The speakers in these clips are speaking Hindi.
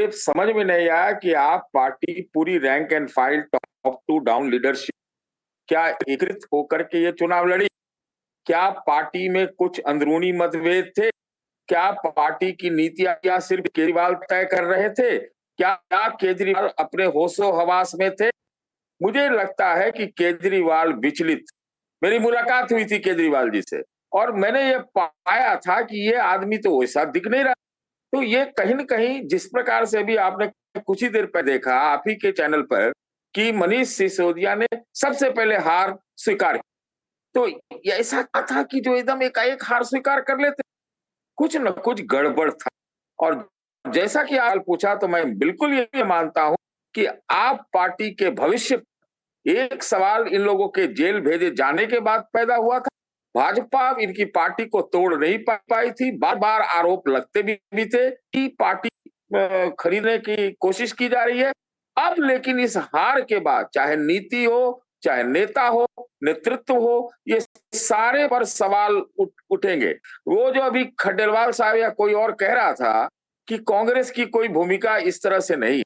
मुझे समझ में नहीं आया कि आप पार्टी पूरी rank and file top to down leadership क्या एकीकृत होकर के ये चुनाव लड़ी? क्या पार्टी में कुछ अंदरूनी मतभेद थे? क्या पार्टी की नीतियां क्या सिर्फ केजरीवाल तय कर रहे थे? क्या केजरीवाल अपने होशो हवास में थे? मुझे लगता है कि केजरीवाल विचलित। मेरी मुलाकात हुई थी केजरीवाल जी से और मैंने ये पाया था कि ये आदमी तो वैसा दिख नहीं रहा। तो ये कहीं न कहीं जिस प्रकार से भी आपने कुछ ही देर पहले देखा आप ही के चैनल पर कि मनीष सिसोदिया ने सबसे पहले हार स्वीकार की। तो ये ऐसा क्या था कि जो एकदम एकाएक हार स्वीकार कर लेते? कुछ न कुछ गड़बड़ था। और जैसा कि आप पूछा तो मैं बिल्कुल ये मानता हूं कि आप पार्टी के भविष्य, एक सवाल इन लोगों के जेल भेजे जाने के बाद पैदा हुआ था। भाजपा इनकी पार्टी को तोड़ नहीं पाई थी। बार-बार आरोप लगते भी थे कि पार्टी खरीदने की कोशिश की जा रही है। अब लेकिन इस हार के बाद चाहे नीति हो, चाहे नेता हो, नेतृत्व हो, ये सारे पर सवाल उठेंगे। वो जो अभी खंडेलवाल साहब या कोई और कह रहा था कि कांग्रेस की कोई भूमिका इस तरह से नहीं।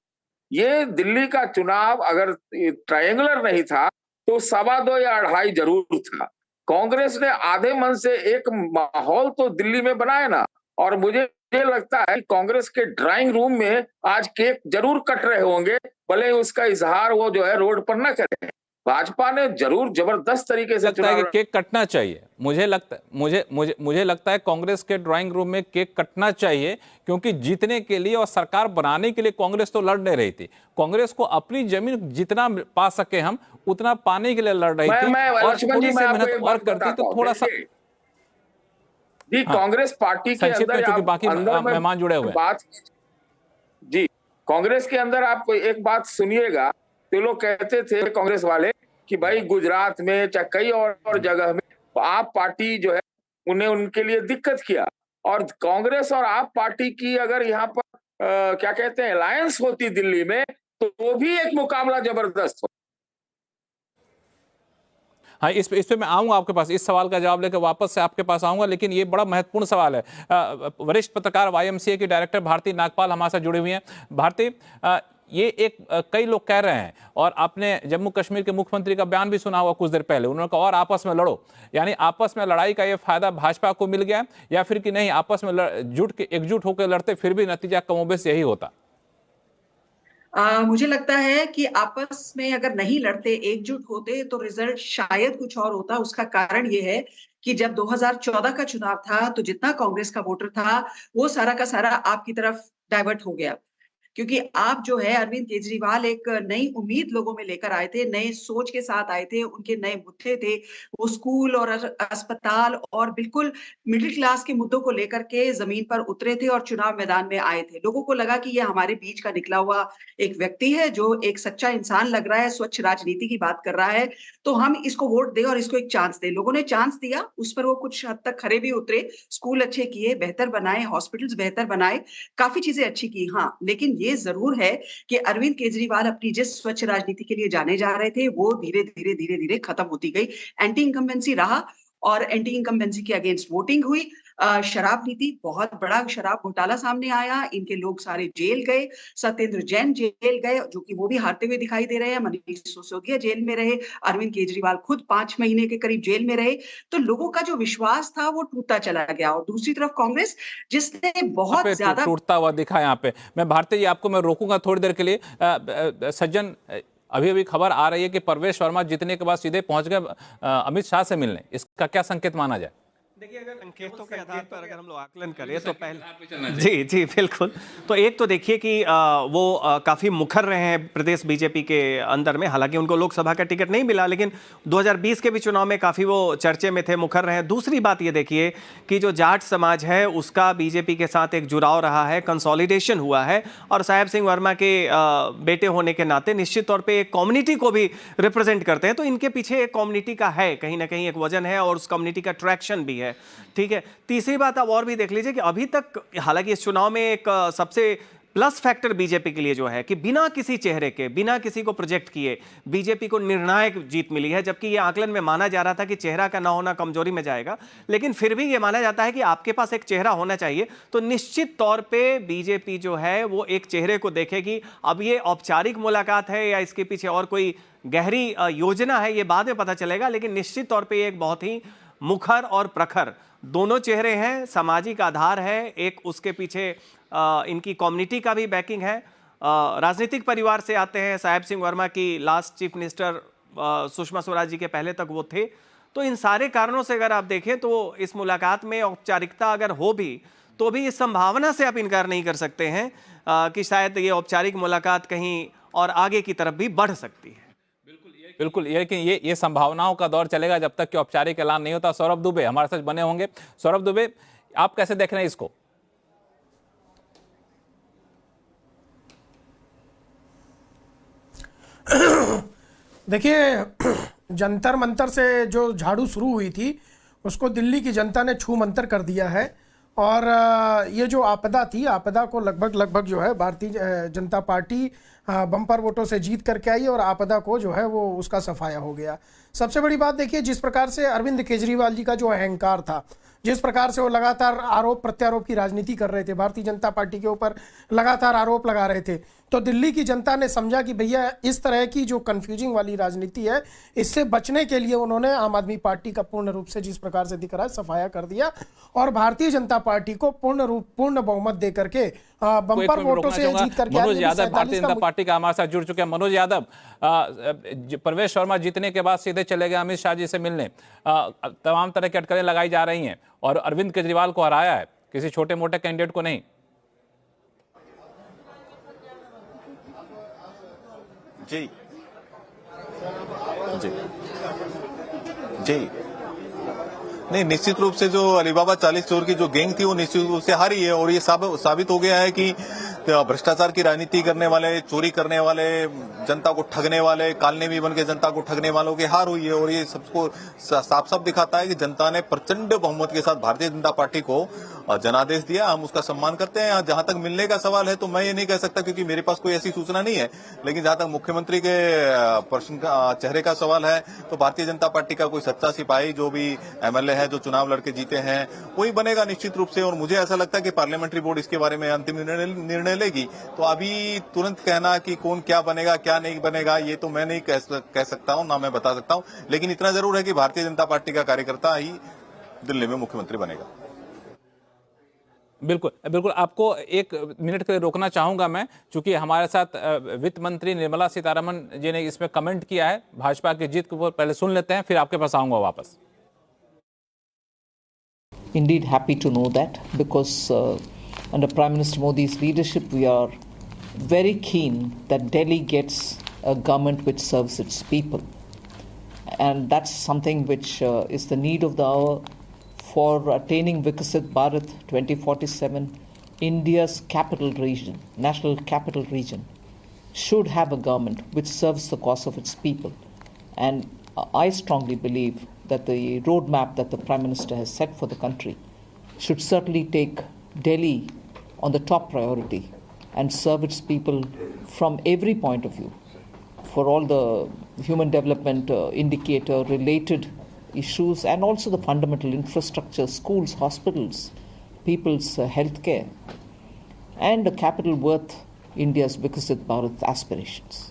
ये दिल्ली का चुनाव अगर ट्रायंगुलर नहीं था तो 2.25 या 2.5 जरूर था। कांग्रेस ने आधे मन से एक माहौल तो दिल्ली में बनाया ना। और मुझे ये लगता है कि कांग्रेस के ड्राइंग रूम में आज केक जरूर कट रहे होंगे, भले ही उसका इजहार वो जो है रोड पर न करें। भाजपा ने जरूर जबरदस्त तरीके से लगता है कि चुनाव केक कटना चाहिए। मुझे लगता है कांग्रेस के ड्राइंग रूम में केक कटना चाहिए, क्योंकि जीतने के लिए और सरकार बनाने के लिए कांग्रेस तो लड़ नहीं रही थी। कांग्रेस को अपनी जमीन जितना पा सके हम उतना पाने के लिए लड़ रही थी मैं और लक्ष्मण जी थोड़ी मैं सी आपको मेहनत एक और बात करती बताता तो हूँ। थोड़ा सा। देखिए जी, हाँ, कांग्रेस पार्टी के संक्षिप्त में अंदर चूंकि आप बाकी अंदर में मेहमान जुड़े हुए हैं। बात, जी, कांग्रेस के अंदर आप एक बात सुनिएगा। तो लोग कहते थे कांग्रेस वाले कि भाई गुजरात में चाहे कई और जगह में आप पार्टी जो है उन्हें उनके लिए दिक्कत किया। और कांग्रेस और आप पार्टी की अगर यहाँ पर क्या कहते हैं अलायंस होती दिल्ली में तो वो भी एक मुकाबला जबरदस्त हो। हाँ, इस पे मैं आऊंगा आपके पास, इस सवाल का जवाब लेकर वापस से आपके पास आऊंगा, लेकिन ये बड़ा महत्वपूर्ण सवाल है। वरिष्ठ पत्रकार वाईएमसीए की डायरेक्टर भारती नागपाल हमारे साथ जुड़ी हुई हैं। भारती, ये एक कई लोग कह रहे हैं, और आपने जम्मू कश्मीर के मुख्यमंत्री का बयान भी सुना होगा कुछ देर पहले, उन्होंने कहा और आपस में लड़ो। यानी आपस में लड़ाई का ये फायदा भाजपा को मिल गया, या फिर कि नहीं आपस में एकजुट होकर लड़ते फिर भी नतीजा कमोबेश यही होता? मुझे लगता है कि आपस में अगर नहीं लड़ते, एकजुट होते तो रिजल्ट शायद कुछ और होता। उसका कारण ये है कि जब 2014 का चुनाव था, तो जितना कांग्रेस का वोटर था, वो सारा का सारा आपकी तरफ डाइवर्ट हो गया। क्योंकि आप जो है अरविंद केजरीवाल एक नई उम्मीद लोगों में लेकर आए थे, नए सोच के साथ आए थे, उनके नए मुद्दे थे। वो स्कूल और अस्पताल और बिल्कुल मिडिल क्लास के मुद्दों को लेकर के ज़मीन पर उतरे थे और चुनाव मैदान में आए थे। लोगों को लगा कि ये हमारे बीच का निकला हुआ एक व्यक्ति है, जो एक सच्चा इंसान लग रहा है, स्वच्छ राजनीति की बात कर रहा है, तो हम इसको वोट दें और इसको एक चांस दें। लोगों ने चांस दिया, उस पर वो कुछ हद तक खरे भी उतरे, स्कूल अच्छे किए, बेहतर बनाए, हॉस्पिटल्स बेहतर बनाए, काफ़ी चीज़ें अच्छी की। हाँ, लेकिन ये ज़रूर है कि अरविंद केजरीवाल अपनी जिस स्वच्छ राजनीति के लिए जाने जा रहे थे, वो धीरे-धीरे, धीरे-धीरे खत्म होती गई। एंटी इनकम्बेंसी रहा और एंटी इनकम्बेंसी के अगेंस्ट वोटिंग हुई। शराब नीति, बहुत बड़ा शराब घोटाला सामने आया, इनके लोग सारे जेल गए, सत्येंद्र जैन जेल गए, जो कि वो भी हारते हुए दिखाई दे रहे हैं, मनीष सिसोदिया जेल में रहे, अरविंद केजरीवाल खुद 5 महीने के करीब जेल में रहे। तो लोगों का जो विश्वास था, वो टूटता चला गया और दूसरी तरफ कांग्रेस, जिसने यहाँ पे बहुत ज़्यादा टूटता हुआ दिखा। यहाँ पे मैं भारती जी आपको मैं रोकूंगा थोड़ी देर के लिए। सज्जन, अभी अभी खबर आ रही है कि परवेश वर्मा जीतने के बाद सीधे पहुंच गए अमित शाह से मिलने। इसका क्या संकेत माना जाए? देखिए, अगर संकेतों के आधार पर अगर हम लोग आकलन करें तो पहले जी जी बिल्कुल, तो एक तो देखिए कि वो काफ़ी मुखर रहे हैं प्रदेश बीजेपी के अंदर में। हालांकि उनको लोकसभा का टिकट नहीं मिला, लेकिन 2020 के भी चुनाव में काफ़ी वो चर्चे में थे, मुखर रहे हैं। दूसरी बात ये देखिए कि जो जाट समाज है उसका बीजेपी के साथ एक जुड़ाव रहा है, कंसोलिडेशन हुआ है, और साहेब सिंह वर्मा के बेटे होने के नाते निश्चित तौर पर एक कम्युनिटी को भी रिप्रेजेंट करते हैं। तो इनके पीछे एक कम्युनिटी का है, कहीं ना कहीं एक वजन है और उस कम्युनिटी का ट्रैक्शन भी है। ठीक है। तीसरी बात आप और भी देख लीजिए कि अभी तक, हालांकि इस चुनाव में एक सबसे प्लस फैक्टर बीजेपी के लिए जो है कि बिना किसी चेहरे के, बिना किसी को प्रोजेक्ट किए बीजेपी को निर्णायक जीत मिली है, जबकि यह आकलन में माना जा रहा था कि चेहरा का ना होना कमजोरी में जाएगा, लेकिन फिर भी यह माना जाता है कि आपके पास एक चेहरा होना चाहिए। तो निश्चित तौर पे बीजेपी जो है वो एक चेहरे को देखेगी। अब ये औपचारिक मुलाकात है या इसके पीछे और कोई गहरी योजना है, ये बाद में पता चलेगा, लेकिन निश्चित तौर पे ये एक बहुत ही मुखर और प्रखर दोनों चेहरे हैं, सामाजिक आधार है एक, उसके पीछे इनकी कम्युनिटी का भी बैकिंग है, राजनीतिक परिवार से आते हैं। साहेब सिंह वर्मा की last chief minister Sushma Swaraj ji के पहले तक वो थे। तो इन सारे कारणों से अगर आप देखें तो इस मुलाकात में औपचारिकता अगर हो भी तो भी इस संभावना से आप इनकार नहीं कर सकते हैं कि शायद ये औपचारिक मुलाकात कहीं और आगे की तरफ भी बढ़ सकती है। बिल्कुल, लेकिन ये संभावनाओं का दौर चलेगा जब तक कि औपचारिक ऐलान नहीं होता। सौरभ दुबे हमारे साथ बने होंगे। सौरभ दुबे, आप कैसे देख रहे हैं इसको? देखिए, जंतर मंतर से जो झाड़ू शुरू हुई थी उसको दिल्ली की जनता ने छू मंतर कर दिया है। और ये जो आपदा थी, आपदा को लगभग जो है भारतीय जनता पार्टी बम्पर वोटों से जीत करके आई और आपदा को जो है वो उसका सफाया हो गया। सबसे बड़ी बात देखिए, जिस प्रकार से अरविंद केजरीवाल जी का जो अहंकार था, जिस प्रकार से वो लगातार आरोप प्रत्यारोप की राजनीति कर रहे थे, भारतीय जनता पार्टी के ऊपर लगातार आरोप लगा रहे थे, तो दिल्ली की जनता ने समझा कि भैया इस तरह की जो कंफ्यूजिंग वाली राजनीति है, इससे बचने के लिए उन्होंने आम आदमी पार्टी का पूर्ण रूप से, जिस प्रकार से दिख रहा है, सफाया कर दिया और भारतीय जनता पार्टी को पूर्ण बहुमत दे करके बम्पर वोटों से जीत करके। मनोज यादव भारतीय जनता पार्टी का हमारे साथ जुड़ चुके हैं। मनोज यादव, प्रवेश वर्मा जीतने के बाद सीधे चले गए अमित शाह जी से मिलने, तमाम तरह की अटकलें लगाई जा रही हैं और अरविंद केजरीवाल को हराया है, किसी छोटे मोटे कैंडिडेट को नहीं। जी जी जी नहीं, निश्चित रूप से जो अलीबाबा 40 चोर की जो गैंग थी वो निश्चित रूप से हारी है और ये साबित हो गया है कि भ्रष्टाचार की राजनीति करने वाले, चोरी करने वाले, जनता को ठगने वाले, कालने भी बन के जनता को ठगने वालों की हार हुई है। और ये सबको साफ साफ दिखाता है कि जनता ने प्रचंड बहुमत के साथ भारतीय जनता पार्टी को जनादेश दिया। हम उसका सम्मान करते हैं। जहां तक मिलने का सवाल है तो मैं ये नहीं कह सकता क्योंकि मेरे पास कोई ऐसी सूचना नहीं है, लेकिन जहां तक मुख्यमंत्री के प्रश्न का चेहरे का सवाल है तो भारतीय जनता पार्टी का कोई सच्चा सिपाही जो भी एमएलए है, जो चुनाव लड़के जीते हैं, वही बनेगा निश्चित रूप से। और मुझे ऐसा लगता है कि पार्लियामेंट्री बोर्ड इसके बारे में अंतिम निर्णय लेगी। तो अभी तुरंत कहना कि कौन क्या बनेगा क्या नहीं बनेगा ये तो मैं नहीं कह सकता हूं, ना मैं बता सकता हूं, लेकिन इतना जरूर है कि भारतीय जनता पार्टी का कार्यकर्ता ही दिल्ली में मुख्यमंत्री बनेगा। बिल्कुल बिल्कुल, आपको एक मिनट के लिए रोकना चाहूंगा मैं, क्योंकि हमारे साथ वित्त मंत्री निर्मला सीतारमण जी ने इसमें कमेंट किया है भाजपा की जीत के ऊपर। पहले सुन लेते हैं, फिर आपके पास आऊंगा वापस। Indeed happy to know that because under Prime Minister Modi's leadership we are very keen that Delhi gets a government which serves its people, and that's something which is the need of the hour for attaining Viksit Bharat 2047. India's capital region, national capital region, should have a government which serves the cause of its people, and I strongly believe that the roadmap that the Prime Minister has set for the country should certainly take Delhi on the top priority and serve its people from every point of view for all the human development indicator related issues and also the fundamental infrastructure, schools, hospitals, people's health care, and the capital worth India's Viksit Bharat aspirations.